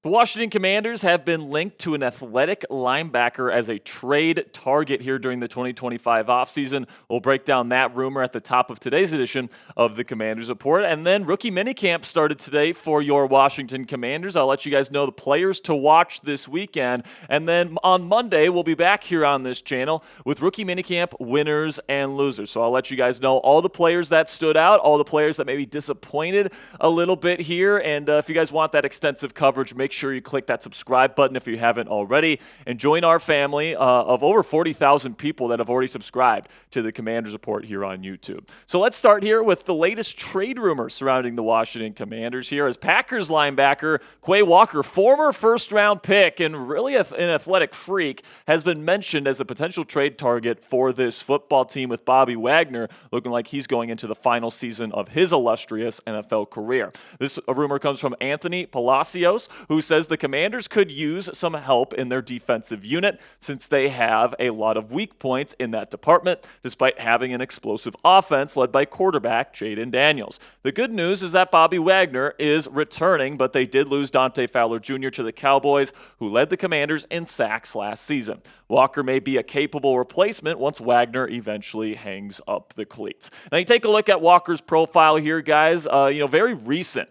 The Washington Commanders have been linked to an athletic linebacker as a trade target here during the 2025 offseason. We'll break down that rumor at the top of today's edition of the Commanders Report. And then rookie minicamp started today for your Washington Commanders. I'll let you guys know the players to watch this weekend. And then on Monday, we'll be back here on this channel with rookie minicamp winners and losers. So I'll let you guys know all the players that stood out, all the players that maybe disappointed a little bit here. And if you guys want that extensive coverage, make sure you click that subscribe button if you haven't already and join our family of over 40,000 people that have already subscribed to the Commanders Report here on YouTube. So let's start here with the latest trade rumors surrounding the Washington Commanders here as Packers linebacker Quay Walker, former first-round pick and really an athletic freak, has been mentioned as a potential trade target for this football team with Bobby Wagner looking like he's going into the final season of his illustrious NFL career. This rumor comes from Anthony Palacios, who says the Commanders could use some help in their defensive unit since they have a lot of weak points in that department, despite having an explosive offense led by quarterback Jayden Daniels. The good news is that Bobby Wagner is returning, but they did lose Dante Fowler Jr. to the Cowboys, who led the Commanders in sacks last season. Walker may be a capable replacement once Wagner eventually hangs up the cleats. Now you take a look at Walker's profile here, guys. Very recent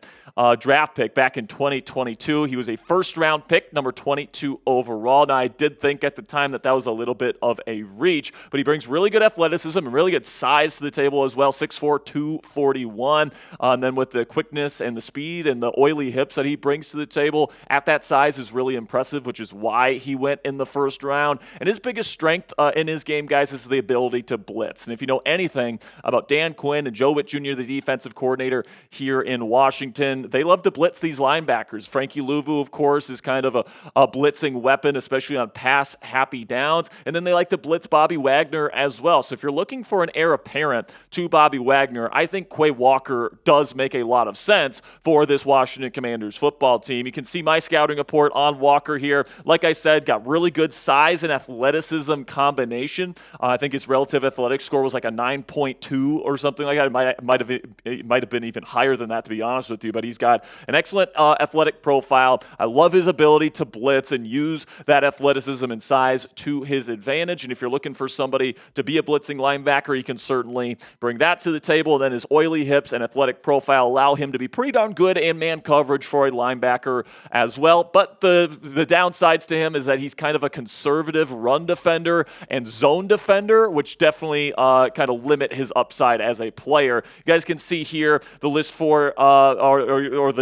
draft pick back in 2022. He was a first-round pick, number 22 overall. Now, I did think at the time that was a little bit of a reach, but he brings really good athleticism and really good size to the table as well, 6'4", 241. And then with the quickness and the speed and the oily hips that he brings to the table at that size is really impressive, which is why he went in the first round. And his biggest strength in his game, guys, is the ability to blitz. And if you know anything about Dan Quinn and Joe Witt Jr., the defensive coordinator here in Washington, they love to blitz these linebackers. Frankie Louvu, of course, is kind of a blitzing weapon, especially on pass-happy downs. And then they like to blitz Bobby Wagner as well. So if you're looking for an heir apparent to Bobby Wagner, I think Quay Walker does make a lot of sense for this Washington Commanders football team. You can see my scouting report on Walker here. Like I said, got really good size and athleticism combination. I think his relative athletic score was like a 9.2 or something like that. It might have been even higher than that, to be honest with you, but he's got an excellent athletic profile. I love his ability to blitz and use that athleticism and size to his advantage. And if you're looking for somebody to be a blitzing linebacker, he can certainly bring that to the table. And then his oily hips and athletic profile allow him to be pretty darn good in man coverage for a linebacker as well. But the downsides to him is that he's kind of a conservative run defender and zone defender, which definitely kind of limit his upside as a player. You guys can see here the list for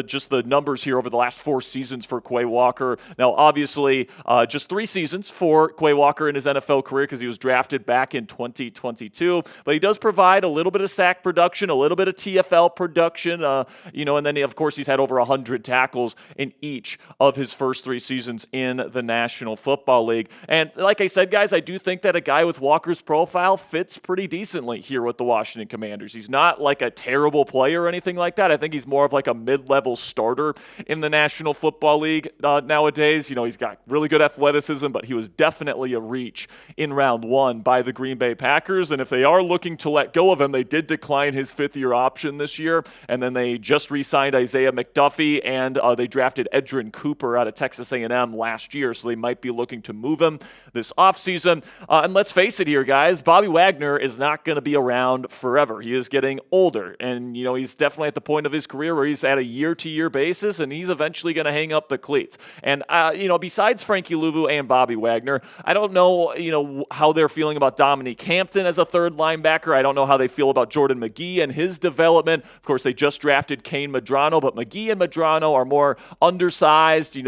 just the numbers here over the last 4 seasons for Quay Walker. Now, obviously, just 3 seasons for Quay Walker in his NFL career because he was drafted back in 2022. But he does provide a little bit of sack production, a little bit of TFL production, and then, of course, he's had over 100 tackles in each of his first 3 seasons in the National Football League. And like I said, guys, I do think that a guy with Walker's profile fits pretty decently here with the Washington Commanders. He's not like a terrible player or anything like that. I think he's more of like a mid-level starter in the National Football League nowadays. He's got really good athleticism, but he was definitely a reach in round 1 by the Green Bay Packers. And if they are looking to let go of him, they did decline his 5th-year option this year. And then they just re-signed Isaiah McDuffie, and they drafted Edgerrin Cooper out of Texas A&M last year. So they might be looking to move him this offseason. And let's face it here, guys, Bobby Wagner is not going to be around forever. He is getting older, and he's definitely at the point of his career where he's at a year-to-year basis, and he's eventually going to hang up the cleats. And besides Frankie Louvu and Bobby Wagner, I don't know how they're feeling about Dominique Hampton as a third linebacker. I don't know how they feel about Jordan McGee and his development. Of course, they just drafted Kane Medrano, but McGee and Medrano are more undersized,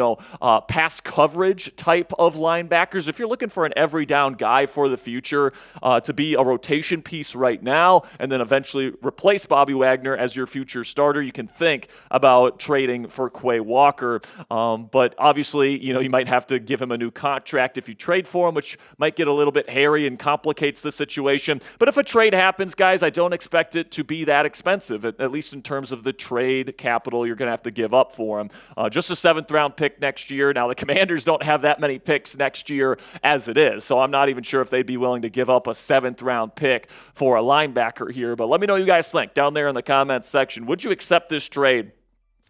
pass coverage type of linebackers. If you're looking for an every down guy for the future to be a rotation piece right now and then eventually replace Bobby Wagner as your future starter, you can think about trading for Quay Walker. But obviously, you might have to give him a new contract if you trade for him, which might get a little bit hairy and complicates the situation. But if a trade happens, guys, I don't expect it to be that expensive, at least in terms of the trade capital you're going to have to give up for him. Just a 7th-round pick next year. Now, the Commanders don't have that many picks next year as it is, so I'm not even sure if they'd be willing to give up a 7th-round pick for a linebacker here. But let me know what you guys think down there in the comments section. Would you accept this trade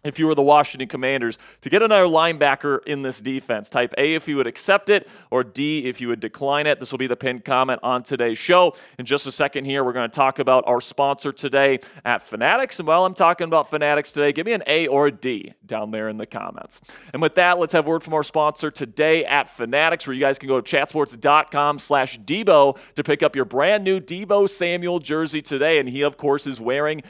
if you were the Washington Commanders, to get another linebacker in this defense. Type A if you would accept it, or D if you would decline it. This will be the pinned comment on today's show. In just a second here, we're going to talk about our sponsor today at Fanatics. And while I'm talking about Fanatics today, give me an A or a D down there in the comments. And with that, let's have word from our sponsor today at Fanatics, where you guys can go to chatsports.com/Debo to pick up your brand new Debo Samuel jersey today. And he, of course, is wearing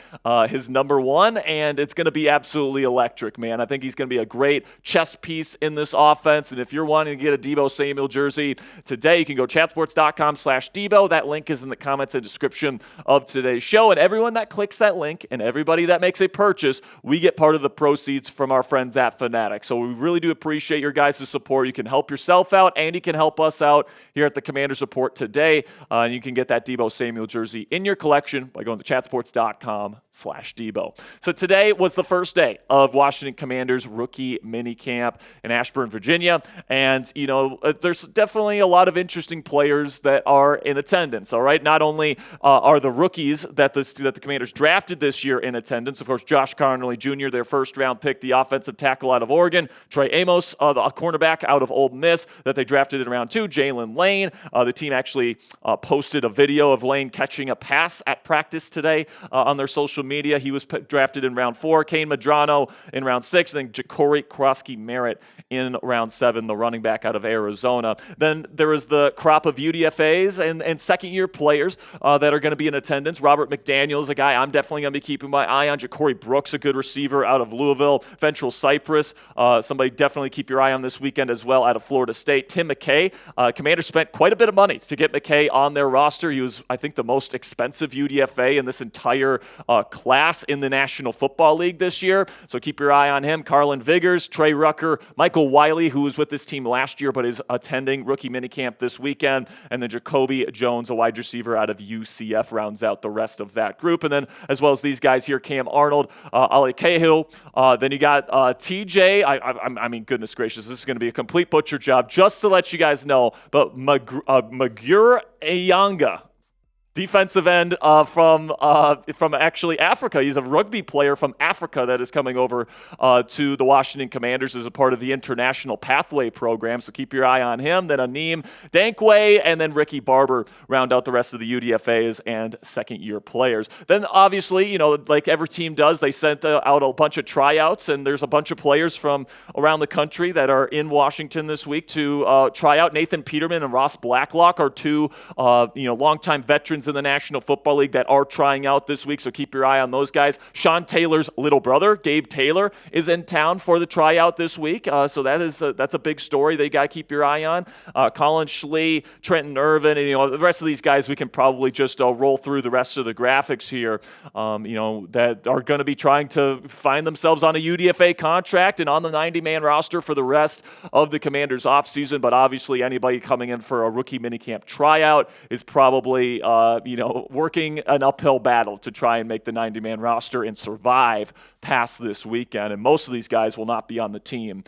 his number 1, and it's going to be absolutely electric, man. I think he's going to be a great chess piece in this offense. And if you're wanting to get a Debo Samuel jersey today, you can go chatsports.com/Debo. That link is in the comments and description of today's show. And everyone that clicks that link and everybody that makes a purchase, we get part of the proceeds from our friends at Fanatics. So we really do appreciate your guys' support. You can help yourself out, and you can help us out here at the Commander Support today. And you can get that Debo Samuel jersey in your collection by going to chatsports.com/Debo. So today was the first day of Washington Commanders rookie minicamp in Ashburn, Virginia. And, you know, there's definitely a lot of interesting players that are in attendance, all right? Not only are the rookies that the Commanders drafted this year in attendance, of course, Josh Connolly Jr., their first-round pick, the offensive tackle out of Oregon, Trey Amos, the cornerback out of Ole Miss that they drafted in round 2, Jalen Lane. The team actually posted a video of Lane catching a pass at practice today on their social media. He was drafted in round 4, Kane Madrano in round 6, and then Ja'Cory Krosky-Merritt in round 7, the running back out of Arizona. Then there is the crop of UDFAs and second-year players that are going to be in attendance. Robert McDaniel is a guy I'm definitely going to be keeping my eye on. Ja'Cory Brooks, a good receiver out of Louisville. Ventral Cypress, somebody definitely keep your eye on this weekend as well out of Florida State. Tim McKay, Commanders spent quite a bit of money to get McKay on their roster. He was, I think, the most expensive UDFA in this entire class in the National Football League this year. So keep your eye on him. Carlin Vigors, Trey Rucker, Michael Wiley, who was with this team last year but is attending rookie minicamp this weekend, and then Jacoby Jones, a wide receiver out of UCF, rounds out the rest of that group. And then as well as these guys here, Cam Arnold, Ali Cahill, then you got TJ. I mean, goodness gracious, this is going to be a complete butcher job. Just to let you guys know, but Magur Ayanga, defensive end from actually Africa. He's a rugby player from Africa that is coming over to the Washington Commanders as a part of the International Pathway Program. So keep your eye on him. Then Aneem Dankway and then Ricky Barber round out the rest of the UDFAs and second-year players. Then obviously, you know, like every team does, they sent out a bunch of tryouts, and there's a bunch of players from around the country that are in Washington this week to try out. Nathan Peterman and Ross Blacklock are two longtime veterans in the National Football League that are trying out this week, so keep your eye on those guys. Sean Taylor's little brother, Gabe Taylor, is in town for the tryout this week, so that's a big story that you got to keep your eye on. Colin Schlee, Trenton Irvin, and the rest of these guys, we can probably just roll through the rest of the graphics here, that are going to be trying to find themselves on a UDFA contract and on the 90-man roster for the rest of the Commanders offseason, but obviously anybody coming in for a rookie minicamp tryout is probably working an uphill battle to try and make the 90-man roster and survive past this weekend. And most of these guys will not be on the team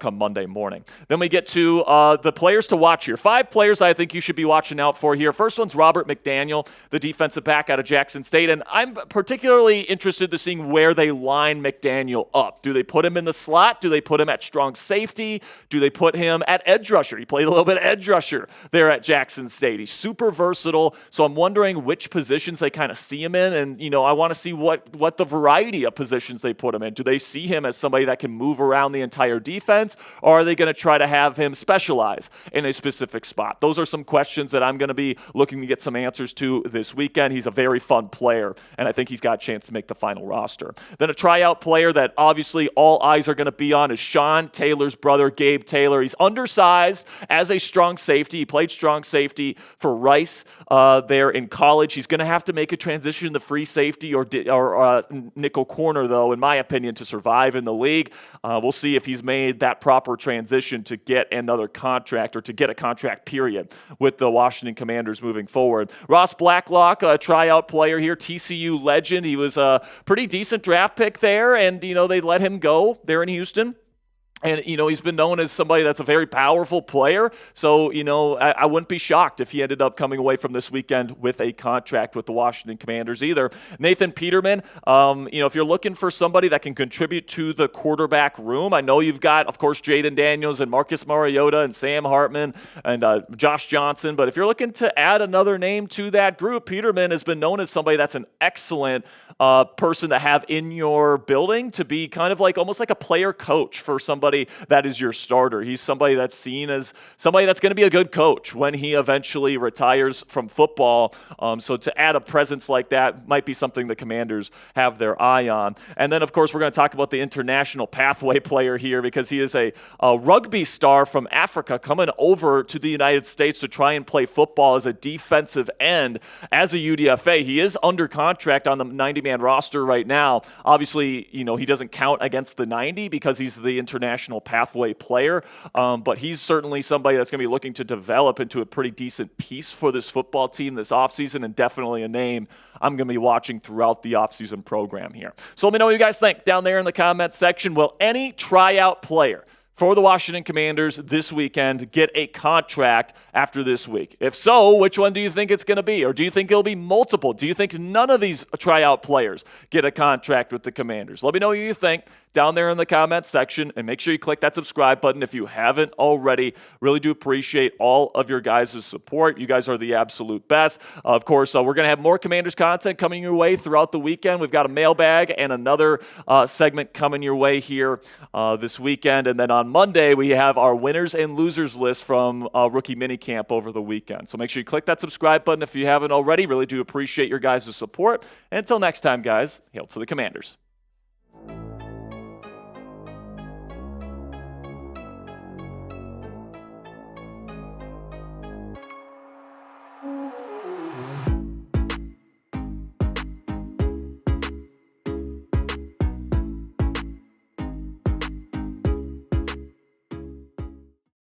come Monday morning. Then we get to the players to watch here. 5 players I think you should be watching out for here. First one's Robert McDaniel, the defensive back out of Jackson State, and I'm particularly interested in seeing where they line McDaniel up. Do they put him in the slot? Do they put him at strong safety? Do they put him at edge rusher? He played a little bit of edge rusher there at Jackson State. He's super versatile, so I'm wondering which positions they kind of see him in, and I want to see what the variety of positions they put him in. Do they see him as somebody that can move around the entire defense, or are they going to try to have him specialize in a specific spot? Those are some questions that I'm going to be looking to get some answers to this weekend. He's a very fun player, and I think he's got a chance to make the final roster. Then a tryout player that obviously all eyes are going to be on is Sean Taylor's brother, Gabe Taylor. He's undersized as a strong safety. He played strong safety for Rice there in college. He's going to have to make a transition to free safety or nickel corner, though, in my opinion, to survive in the league. We'll see if he's made that proper transition to get another contract, or to get a contract period, with the Washington Commanders moving forward. Ross Blacklock, a tryout player here, TCU legend. He was a pretty decent draft pick there, and they let him go there in Houston. And, he's been known as somebody that's a very powerful player. So, I wouldn't be shocked if he ended up coming away from this weekend with a contract with the Washington Commanders either. Nathan Peterman, if you're looking for somebody that can contribute to the quarterback room, I know you've got, of course, Jaden Daniels and Marcus Mariota and Sam Hartman and Josh Johnson. But if you're looking to add another name to that group, Peterman has been known as somebody that's an excellent person to have in your building to be kind of like almost like a player coach for somebody that is your starter. He's somebody that's seen as somebody that's going to be a good coach when he eventually retires from football. So to add a presence like that might be something the Commanders have their eye on. And then, of course, we're going to talk about the international pathway player here because he is a rugby star from Africa coming over to the United States to try and play football as a defensive end as a UDFA. He is under contract on the 90-man roster right now. Obviously, he doesn't count against the 90 because he's the international pathway player, but he's certainly somebody that's going to be looking to develop into a pretty decent piece for this football team this offseason, and definitely a name I'm going to be watching throughout the offseason program here. So let me know what you guys think down there in the comment section. Will any tryout player for the Washington Commanders this weekend get a contract after this week? If so, which one do you think it's going to be? Or do you think it'll be multiple? Do you think none of these tryout players get a contract with the Commanders? Let me know what you think down there in the comments section, and make sure you click that subscribe button if you haven't already. Really do appreciate all of your guys' support. You guys are the absolute best. Of course, we're going to have more Commanders content coming your way throughout the weekend. We've got a mailbag and another segment coming your way here this weekend. And then on Monday, we have our winners and losers list from rookie minicamp over the weekend. So make sure you click that subscribe button if you haven't already. Really do appreciate your guys' support. And until next time, guys, hail to the Commanders.